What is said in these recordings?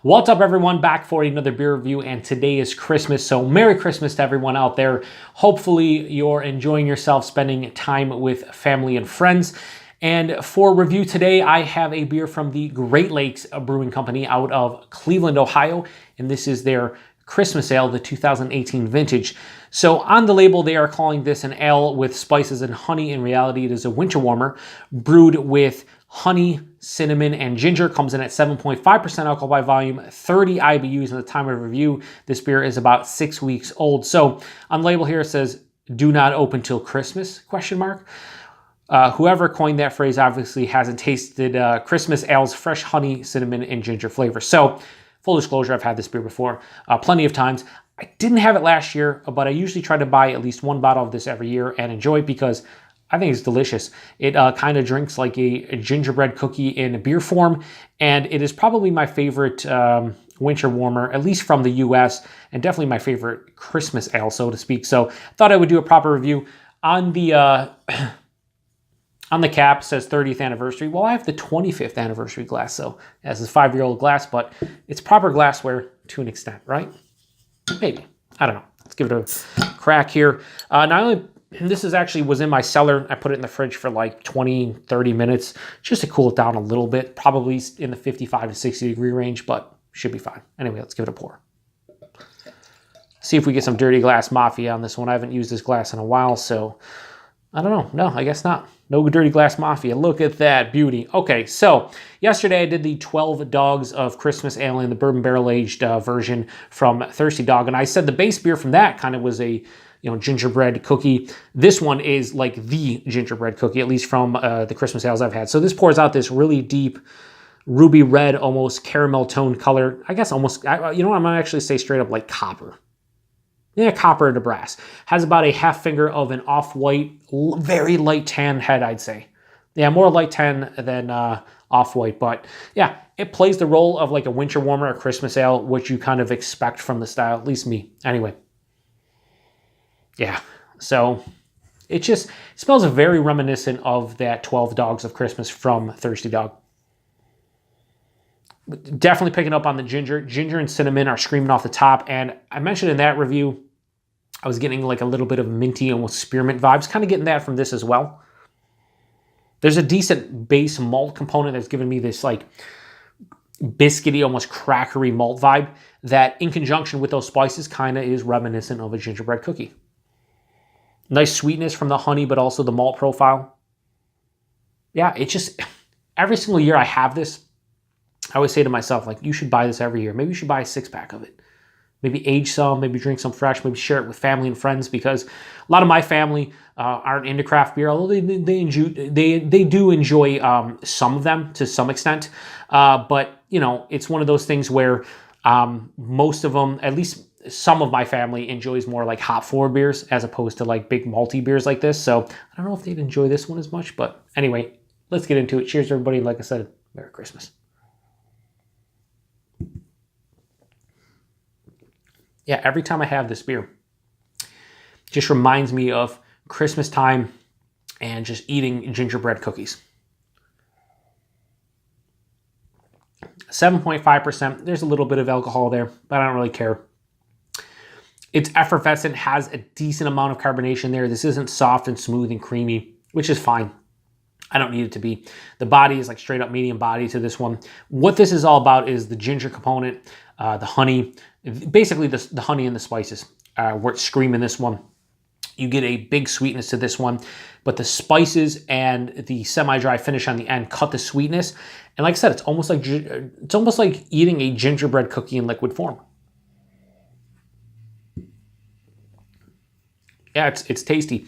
What's up, everyone? Back for another beer review, and today is Christmas, so Merry Christmas to everyone out there. Hopefully you're enjoying yourself, spending time with family and friends. And for review today, I have a beer from the Great Lakes Brewing Company out of Cleveland, Ohio, and this is their Christmas Ale, the 2018 vintage. So on the label, they are calling this an ale with spices and honey. In reality, it is a winter warmer brewed with honey, cinnamon, and ginger. Comes in at 7.5% alcohol by volume, 30 IBUs. At the time of review, this beer is about 6 weeks old. So on the label here, it says, "Do not open till Christmas?" question mark. Whoever coined that phrase obviously hasn't tasted Christmas ale's fresh honey, cinnamon, and ginger flavor. So full disclosure, I've had this beer before plenty of times. I didn't have it last year, but I usually try to buy at least one bottle of this every year and enjoy it because I think it's delicious. It kind of drinks like a gingerbread cookie in a beer form, and it is probably my favorite winter warmer, at least from the US, and definitely my favorite Christmas ale, so to speak. So I thought I would do a proper review. On the on the cap, it says 30th anniversary. Well, I have the 25th anniversary glass, so as this 5-year-old glass, but it's proper glassware to an extent, right? Maybe. I don't know. Let's give it a crack here. Not only, this was in my cellar. I put it in the fridge for like 20, 30 minutes just to cool it down a little bit. Probably in the 55 to 60 degree range, but should be fine. Anyway, let's give it a pour. See if we get some dirty glass mafia on this one. I haven't used this glass in a while, so I don't know. No, I guess not. No dirty glass mafia. Look at that beauty. Okay, so yesterday I did the 12 Dogs of Christmas Ale in the bourbon barrel-aged version from Thirsty Dog, and I said the base beer from that kind of was a gingerbread cookie. This one is like the gingerbread cookie, at least from the Christmas ales I've had. So this pours out this really deep ruby red, almost caramel tone color. I guess almost, you know what, I'm gonna actually say straight up like copper. Yeah, copper to brass. Has about a half finger of an off-white, very light tan head, I'd say. Yeah, more light tan than off-white, but yeah, it plays the role of like a winter warmer, a Christmas ale, which you kind of expect from the style, at least me. Anyway. Yeah, so it smells very reminiscent of that 12 Dogs of Christmas from Thirsty Dog. Definitely picking up on the ginger. Ginger and cinnamon are screaming off the top, and I mentioned in that review, I was getting like a little bit of minty, almost spearmint vibes, kind of getting that from this as well. There's a decent base malt component that's giving me this like biscuity, almost crackery malt vibe that in conjunction with those spices kind of is reminiscent of a gingerbread cookie. Nice sweetness from the honey, but also the malt profile. Yeah, it just, every single year I have this, I always say to myself, like, you should buy this every year. Maybe you should buy a 6-pack of it. Maybe age some, maybe drink some fresh, maybe share it with family and friends, because a lot of my family aren't into craft beer, although they do enjoy some of them to some extent. But, you know, it's one of those things where most of them, at least some of my family, enjoys more like hop forward beers as opposed to like big malty beers like this. So I don't know if they'd enjoy this one as much, but anyway, let's get into it. Cheers, everybody. Like I said, Merry Christmas. Yeah, every time I have this beer, it just reminds me of Christmas time and just eating gingerbread cookies. 7.5%. There's a little bit of alcohol there, but I don't really care. It's effervescent, has a decent amount of carbonation there. This isn't soft and smooth and creamy, which is fine. I don't need it to be. The body is like straight up medium body to this one. What this is all about is the ginger component, the honey, basically the honey and the spices where it's screaming this one. You get a big sweetness to this one, but the spices and the semi-dry finish on the end cut the sweetness. And like I said, it's almost like eating a gingerbread cookie in liquid form. Yeah, it's tasty.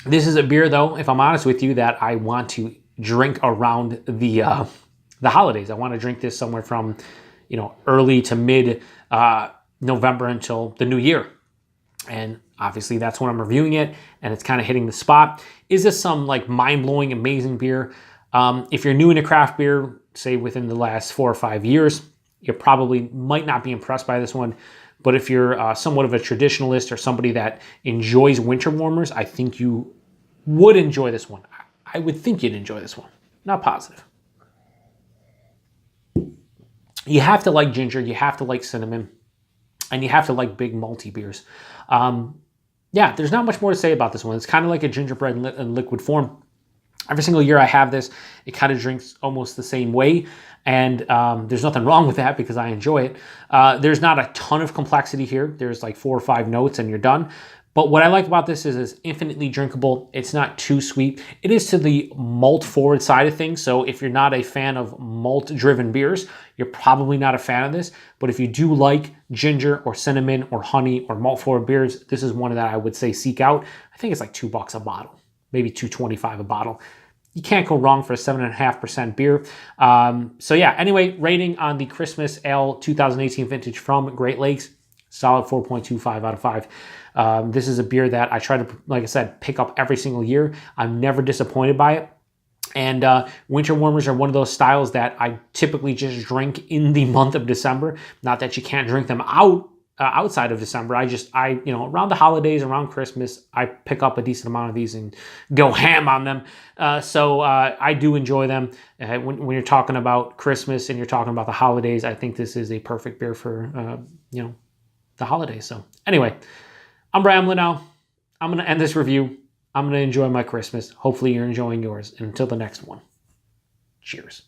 This is a beer, though, if I'm honest with you, that I want to drink around the holidays. I want to drink this somewhere from, early to mid November until the new year. And obviously that's when I'm reviewing it, and it's kind of hitting the spot. Is this some like mind-blowing, amazing beer? If you're new into craft beer, say within the last 4 or 5 years, you probably might not be impressed by this one. But if you're somewhat of a traditionalist or somebody that enjoys winter warmers, I think you would enjoy this one. I would think you'd enjoy this one. Not positive. You have to like ginger, you have to like cinnamon, and you have to like big malty beers. Yeah, there's not much more to say about this one. It's kind of like a gingerbread in liquid form. Every single year I have this, it kind of drinks almost the same way. And there's nothing wrong with that because I enjoy it. There's not a ton of complexity here. There's like 4 or 5 notes and you're done. But what I like about this is it's infinitely drinkable. It's not too sweet. It is to the malt forward side of things. So if you're not a fan of malt driven beers, you're probably not a fan of this. But if you do like ginger or cinnamon or honey or malt forward beers, this is one that I would say seek out. I think it's like $2 a bottle, maybe $2.25 a bottle. You can't go wrong for a 7.5% beer. So yeah, anyway, rating on the Christmas Ale 2018 vintage from Great Lakes, solid 4.25 out of 5. This is a beer that I try to, like I said, pick up every single year. I'm never disappointed by it. And winter warmers are one of those styles that I typically just drink in the month of December. Not that you can't drink them outside of December. You know, around the holidays, around Christmas, I pick up a decent amount of these and go ham on them. So I do enjoy them. When you're talking about Christmas and you're talking about the holidays, I think this is a perfect beer for, you know, the holidays. So anyway, I'm rambling now. I'm going to end this review. I'm going to enjoy my Christmas. Hopefully you're enjoying yours. And until the next one, cheers.